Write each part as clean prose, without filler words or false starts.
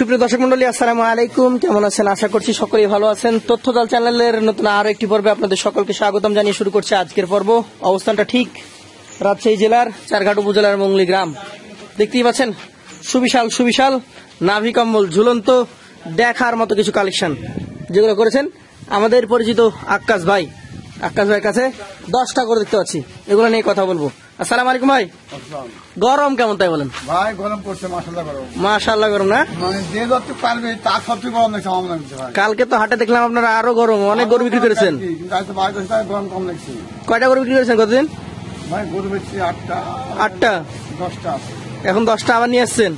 সুপ্রিয় দর্শক মন্ডলী, আসসালামু আলাইকুম। কেমন আছেন? আশা করছি সকলেই ভালো আছেন। তথ্যজাল চ্যানেলের নতুন আরো একটি পর্বে আপনাদের সকলকে স্বাগতম জানিয়ে শুরু করছে আজকের পর্ব। অবস্থানটা ঠিক রাজশাহী জেলার চারঘাট উপজেলার মংলি গ্রাম। দেখতেই পাচ্ছেন সুবিশাল সুবিশাল নাভি কম্বল, ঝুলন্ত দেখার মতো কিছু কালেকশন যেগুলো করেছেন আমাদের পরিচিত আক্কাস ভাই। আক্কাস ভাইয়ের কাছে 10টা করে দেখতে পাচ্ছি, এগুলো নিয়ে কথা বলবো। আসসালামু আলাইকুম ভাই। গরম কেমন তাই বলেন? ভাই গরম পড়ছে, মাশাআল্লাহ গরম। মাশাআল্লাহ গরম না? মানে যে যত পারবে তার সবচেয়ে গরম লাগছে আমার লাগছে ভাই। কালকে তো হাটে দেখলাম আপনারা আরো গরম, অনেক গরু বিক্রি করেছেন। কিন্তু আজ তো 22 টাকা গরম কম লাগছে। কয়টা গরু বিক্রি করেছেন কতদিন? ভাই গরু বেচছি 8টা 10টা আছে। এখন 10টা আবার নিয়ে আসছেন?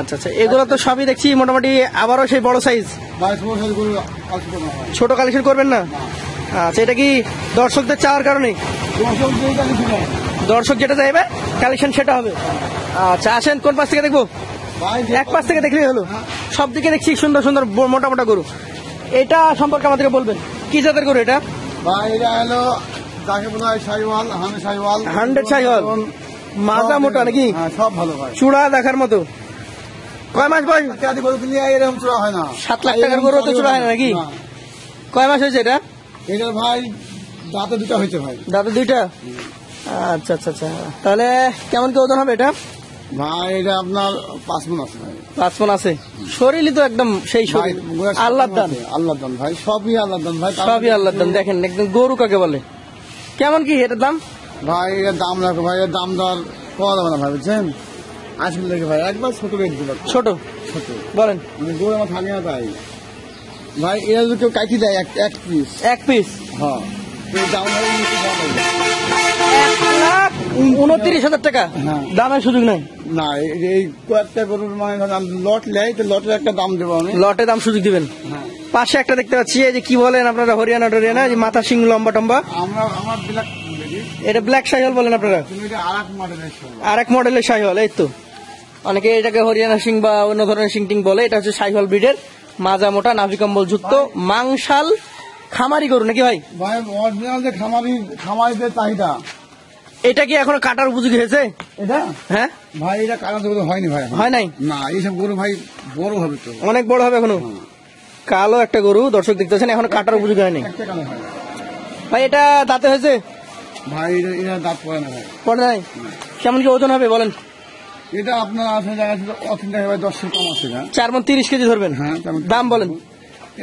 আচ্ছা আচ্ছা, এগুলো তো সবই দেখছি মোটামুটি আবারও সেই বড় সাইজ। ভাই ছোট সাইজ গরু কালকে করবো ভাই। ছোট কালেকশন করবেন না? আচ্ছা, এটা কি দর্শকদের চাওয়ার কারণে? দর্শক যেটা চাইবে কালেকশন সেটা হবে। আচ্ছা, আসেন কোন পাশ থেকে দেখবো? ভাই এক পাশ থেকে দেখলেই হলো। সব দিকে দেখছি সুন্দর সুন্দর মোটা মোটা গরু। এটা সম্পর্কে আমাদেরকে বলবেন, কি জাতের গরু এটা? ভাই এটা হলো যাকে বলা হয় শাহিওয়াল, 100 শাহিওয়াল। মাজা মোটা নাকি? হ্যাঁ, সব ভালো ভাই। চূড়া দেখার মতো। কয় মাস বয়স? ইত্যাদি গরু কিনলে এরকম চূড়া হয় না। 7 লাখ টাকার গরু তো চূড়া হয় না নাকি? কয় মাস হয়েছে এটা? এটা ভাই দাঁতে দুটো হয়েছে ভাই। দাঁতে 2টা? আচ্ছা আচ্ছা আচ্ছা, তাহলে কেমন কি ওজন হবে এটা? ভাই এটা আপনার 5 মণ আছে ভাই। 5 মণ আছে। শরীরই তো একদম সেই শরীর, আল্লাহর দান। আল্লাহর দান ভাই, সবই আল্লাহর দান ভাই, সবই আল্লাহর দান। দেখেন একদম গরু কাকে বলে। কেমন কি এটার দাম? ভাই এর দাম রাখো ভাই, এর দাম দর করা যাবে না ভাই, বুঝছেন? আসলে দেখে ভাই একবার ছোট রেট দিল। ছোট ছোট বলেন? মানে গরু আমার থাকে না তাই ভাই। এরা যদি কেউ কাটি দেয় এক পিস, এক পিস, হ্যাঁ দাম হবে 1,29,000 টাকা। হ্যাঁ। দামের সুযোগ নাই না। এই কয়েকটা গরুর মানে লট লেয় তো লটের একটা দাম দেবো আমি। লটে দাম সুযোগ দিবেন। হ্যাঁ। পাশে একটা দেখতে পাচ্ছি, এই যে কি বলেন আপনারা, হরিয়ানা টরিয়ানা, যে মাথা সিং লম্বা টম্বা। আমার বিলাক এটা ব্ল্যাক শাহিওয়াল বলেন আপনারা? তুমি এটা আর এক মডেলের আর এক মডেলের শাহিওয়াল। এই তো অনেকে এটাকে হরিয়ানা সিং বা অন্য ধরনের সিং টিং বলে। এটা হচ্ছে শাহিওয়াল ব্রিডের, মাজা মোটা, নাভি কম্বল যুক্ত, মাংসাল খামারি গরু নাকি ভাই? ভাই অরিজিনাল যে খামারিদের চাহিদা। এটা কি এখনো কাটার উপযোগী হয়েছে? এটা হ্যাঁ ভাই এটা কাটা গরু হয়নি ভাই, হয় নাই? না এইসব গরু ভাই বড় হবে তো, অনেক বড় হবে এখনো। কালো একটা গরু দর্শক দেখতেছেন, এখনো কাটার উপযোগী হয়নি একটা কালো হয় ভাই। এটা দাঁতে হয়েছে ভাই, এটা দাঁত পড়ে না ভাই। পড়ে নাই? কেমন কি ওজন হবে বলেন? এটা আপনার আছে জায়গা ছিল অথেন্টিক ভাই 10 কম আছে না। 4 মণ 30 কেজি ধরবেন। হ্যাঁ। দাম বলেন?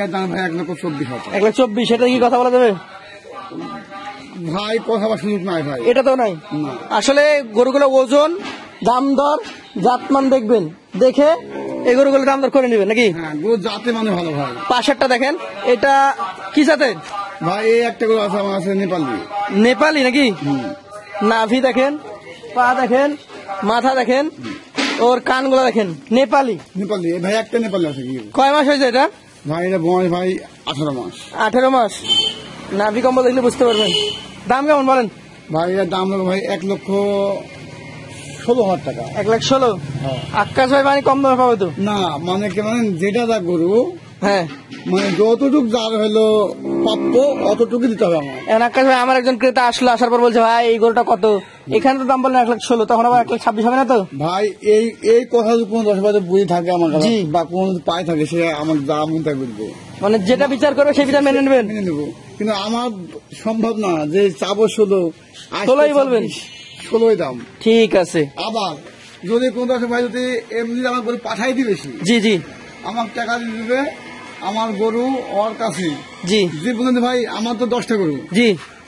এর দাম ভাই 1,24,000। 1,24,000। এটা কি কথা বলা যাবে ভাই? কথা বলার সুযোগ নাই ভাই, এটা তো নাই। না। আসলে গরুগুলো ওজন, দাম দর, জাতমান দেখবেন, দেখে এই গরুগুলো দাম দর করে নেবেন নাকি? হ্যাঁ, গরু জাতে মানে ভালো ভাই। পাশেরটা দেখেন, এটা কি জাতের ভাই? এই একটা গরু আছে আমার, আছে নেপালি। নেপালি নাকি? নাভি দেখেন, পা দেখেন, মাথা দেখেন, ওর কানগুলো দেখেন, নেপালি। নেপালি ভাই, একটা নেপালি আছে কি? কয় মাস হয়েছে এটা? ভাই এটা বয়স ভাই 18 মাস। 18 মাস। নাভি কম্বল দেখলে বুঝতে পারবেন। দাম কেমন বলেন? ভাই এর দাম হলো ভাই 1,16,000 টাকা। 1,16,000। হ্যাঁ। আক্কাস ভাই মানে কম দামে পাবে তো? না মানে কি মানে যেটা যা গরু, হ্যাঁ, মানে যতটুক যার হলো প্রাপ্য অতটুকু দিতে হবে আমার। এখন আক্কাস ভাই, আমার একজন ক্রেতা আসলো, আসার পর বলছে ভাই এই গরুটা কত? এখানে তো দাম বললেন 1,16,000, তখন আবার 1,26,000 হবে না তো? ভাই এই কথা যদি কোনো 10 বুঝি থাকে আমার কাছে, জি। বা কোনো পায় থাকে, সে আমার দাম তাই বুঝবো, মানে যেটা বিচার করবে সেই বিচার মেনে নেবেন। মেনে নেবো। কিন্তু আমার সম্ভব না যে চাবো 16, 16ই বলবেন? 16ই দাম। ঠিক আছে। আবার যদি কোনো ভাই যদি এমনি আমার গরু পাঠাই দিবে, জি জি আমার টাকা দিয়ে দিবে আমার গরু ওর কাছে। জি যে বলেন ভাই আমার তো 10টা গরু, জি,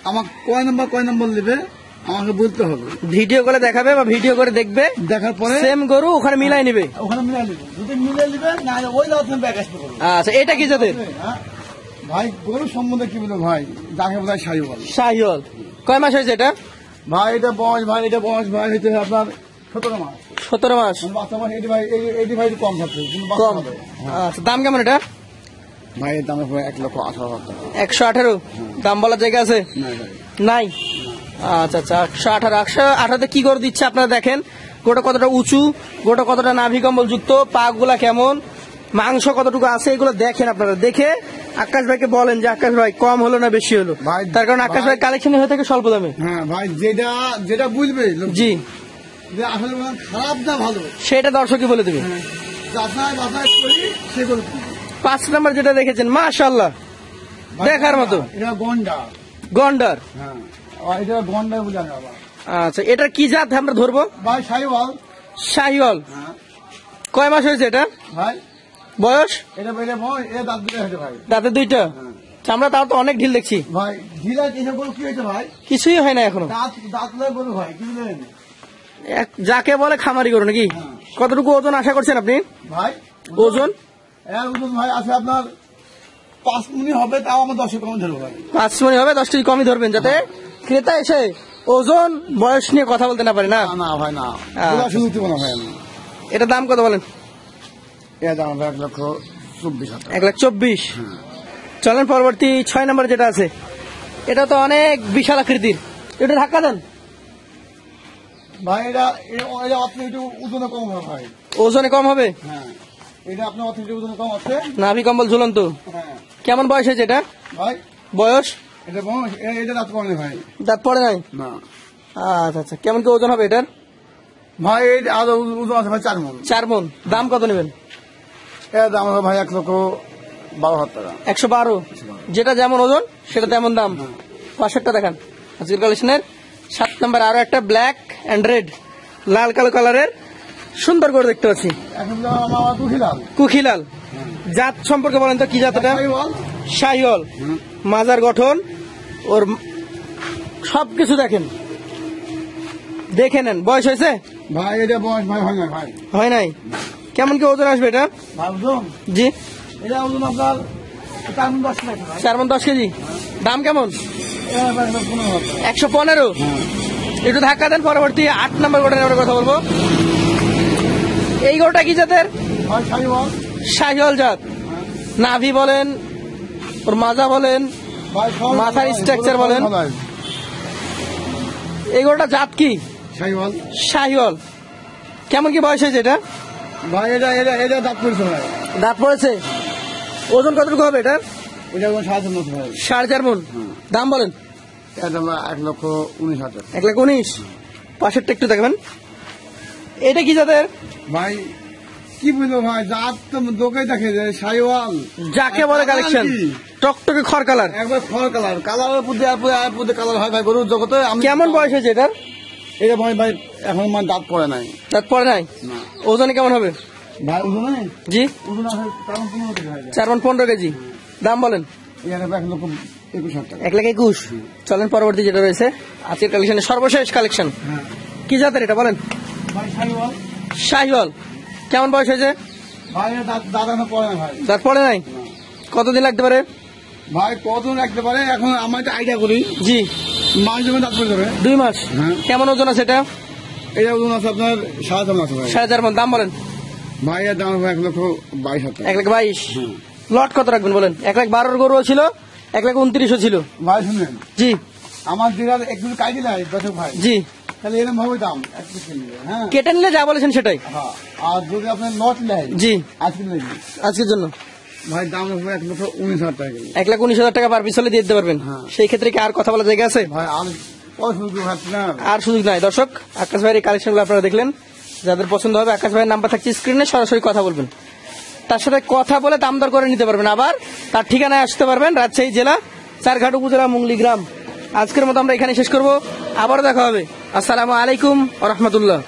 আমার কয় নম্বর নেবে আমাকে বলতে হবে। ভিডিও করে দেখাবে বা ভিডিও করে দেখবে, দেখার পরে সেম গরু ওখানে মিলাই নিবে। ওখানে মিলাই নেবে, যদি মিলাই নেবে না ওই দাও তুমি ব্যাগ আসতে করবে। আচ্ছা, এটা কি জাতের? হ্যাঁ ভাই, গরু সম্বন্ধে কি বলবো ভাই, যাকে বলা হয় শাহিওয়াল। শাহিওয়াল। কয় মাস হয়েছে এটা? ভাই এটা বয়স ভাই হচ্ছে আপনার 17 মাস। 17 মাস। মানে বাচ্চা মাস এটি ভাই একটু কম থাকছে, কিন্তু বাচ্চা কম। হবে। আচ্ছা, দাম কেমন এটা? ভাই এর দাম 1,18,000 টাকা। 118? দাম বলার জায়গা আছে? না ভাই, নাই। আচ্ছা আচ্ছা, 118। 118তে কি করে দিচ্ছে আপনারা দেখেন। গোটা কতটা উঁচু, গোটা কতটা নাভি কম্বল যুক্ত, পা গুলা কেমন, মাংস কতটুকু আছে, এগুলো দেখেন আপনারা। দেখে আকাশ ভাইকে বলেন যে আকাশ ভাই কম হলো না বেশি হলো, ভাই, তার কারণ আকাশ ভাই কালেকশন হয়ে থাকে স্বল্প দামে। হ্যাঁ ভাই, যেটা বুঝবে লোক, জি, যে আসলে খারাপ না ভালো সেটা দর্শকই বলে দেবে। যাচাই করি সেগুলো কিনি। 5 নাম্বার যেটা দেখেছেন মাশাআল্লাহ ভাই, দেখার মতো। এটা গন্ডা। গন্ডার। হ্যাঁ, আর এটা গন্ডা বলে জানি বাবা। আচ্ছা এটার কি জাত আমরা ধরবো? ভাই শাহিওয়াল। শাহিওয়াল। হ্যাঁ কয় মাস হয়েছে এটা ভাই, বয়স? এটা দাঁত দুটো হয়েছে ভাই। দাঁতে 2টা। হ্যাঁ। চামড়া তাও তো অনেক ঢিল দেখছি। ভাই ঢিলা এটা বলে কি হয়েছে ভাই? কিছুই হয় না এখনো। দাঁত লয় বলো ভাই, কি বলেন যাকে বলে খামারি গরু নাকি? হ্যাঁ। কতটুকু ওজন আশা করছেন আপনি? ভাই? ওজন এর ওজন ভাই আছে আপনার 5 মিনি হবে, তাও আমার 10 কম ধরবো ভাই। 5 মণ হবে, 10 কেজি কমই ধরবেন যাতে ক্রেতা এসে ওজন বয়স নিয়ে কথা বলতে না পারে না। না ভাই না, আচ্ছা। শুধু দিব না ভাই আমি। এটা দাম কত বলেন? এর দাম 1,24,000 টাকা। 1,24,000। চলেন পরবর্তী 6 নম্বর যেটা আছে, এটা তো অনেক বিশাল আকৃতির। এটা ধাক্কা দেন। ভাই এটা আপনি একটু ওজনে কম হবে ভাই। ওজনে কম হবে? হ্যাঁ, এটা আপনার অত ওজনে কম আছে। নাভি কম্বল ঝুলন্ত। হ্যাঁ কেমন বয়স হয়েছে এটা? ভাই বয়স? এটা দাঁত পড়ে ভাই। দাঁত পড়ে নাই? না আচ্ছা আচ্ছা, কেমন কি ওজন হবে এটার? ভাই এই আরো ওজন আছে ভাই 4 মণ। 4 মণ। দাম কত নেবেন? এর দাম হবে ভাই 1,12,000 টাকা। 112। যেটা যেমন ওজন সেটা তেমন দাম। পাশেরটা দেখান। আজকের কালেকশনের 7 নম্বর আরো একটা ব্ল্যাক এন্ড রেড, লাল কালো কালারের সুন্দর করে দেখতে পাচ্ছি। এখন আমার দুখিলাল। কুখিলাল। জাত সম্পর্কে বলেন তো কি জাত এটা? শাহিওয়াল। শাহিওয়াল। মাজার গঠন ওর সবকিছু দেখেন, দেখে নেন। বয়স হয়েছে? ভাই এটা বয়স ভাই হয় না ভাই। হয় নাই। কেমন কি ওজন আসবে এটা? ভাই ওজন জি এটা ওজন আপনার 4 মণ 10 টাকা ভাই। 4 মণ 10 কেজি। দাম কেমন? এটা ভাই 15,000 টাকা। 115। একটু ধাক্কা দেন। পরবর্তী 8 নম্বর গোটা নিয়ে আমরা কথা বলবো। এই গোটা কি জাতের? ভাই শাহিওয়াল। শাহিওয়াল জাত। নাভি বলেন, ওর মাজা বলেন, ভাই মাথার structure বলেন। এই গোটা জাত কি? শাহিওয়াল। শাহিওয়াল। কেমন কি বয়স হয়েছে এটা? ভাই এটা দাঁত পড়ছে ভাই। দাঁত পড়েছে। ওজন কতটুকু হবে এটার? এটা ওজন 7,500 ভাই। 4.5 মণ। দাম বলেন? এর দাম 1,19,000 টাকা। 1,19,000। পাশেরটা একটু দেখবেন। এটা কি জাতের? ভাই কি বলবো ভাই, জাত তো দোকে দেখে যে শাহিওয়াল। যাকে বলে কালেকশন টকটকে খড় কালার। একবার খড় কালার, কালারের পুদে কালার হয় ভাই গরুর জগতে। কেমন বয়স হয়েছে এটার? এটা ভাই এখন আমার দাঁত পড়ে নাই। দাঁত পড়ে নাই। না ওজনে কেমন হবে? ভাই ওজনে জি ওজন আছে 15 কেজি ভাই। 4 মণ 15 কেজি। দাম বলেন? এর 1,21,000 টাকা। 1,21,000। চলেন পরবর্তী যেটা রয়েছে আজকের কালেকশনের সর্বশেষ কালেকশন। হ্যাঁ কি জাতের এটা বলেন? ভাই শাহিওয়াল। শাহিওয়াল। কেমন বয়স হয়েছে? ভাই এর দাঁত এখনো পড়ে না ভাই। দাঁত পড়ে নাই। কতদিন লাগতে পারে? ভাই কতদিন রাখতে পারে এখন আমার একটা আইডিয়া করি। জি মাস জমে দাঁত পড়ে যাবে। 2 মাস। হ্যাঁ। কেমন ওজন আছে এটা? এটা ওজন আছে আপনার 7,000 আছে ভাই। 4.5 মণ। দাম বলেন? ভাই এর দাম হবে 1,22,000 টাকা। 1,22,000। হ্যাঁ। লট কত রাখবেন বলেন? 1,12,000 গরু ছিল, 1,29,000 ছিল। ভাই শুনেন, জি আমার দিলার একটু কাটি নাই দর্শক ভাই, জি। তাহলে এরকম ভাবে দাম একটু কিনবে। হ্যাঁ কেটে নিলে যা বলেছেন সেটাই। হ্যাঁ, আর যদি আপনার নট নেয় জি আজকে নেবেন আজকের জন্য ভাই দাম হবে 1,19,000 টাকা কিলো। 1,19,000 টাকা পার পিস হলে দিয়ে দিতে পারবেন। হ্যাঁ। সেই ক্ষেত্রে কি আর কথা বলার জায়গা আছে? ভাই আর পয়সা ভাবছি না। আর সুযোগ নাই। দর্শক, আকাশ ভাইয়ের এই কালেকশনগুলো আপনারা দেখলেন। যাদের পছন্দ হবে আকাশ ভাইয়ের নাম্বার থাকছে স্ক্রিনে, সরাসরি কথা বলবেন। তার সাথে কথা বলে দাম দর করে নিতে পারবেন। আবার তার ঠিকানায় আসতে পারবেন, রাজশাহী জেলা চারঘাট উপজেলা মুংলি গ্রাম। আজকের মতো আমরা এখানে শেষ করব। আবারও দেখা হবে। আসসালামু আলাইকুম ওয়া রাহমাতুল্লাহ।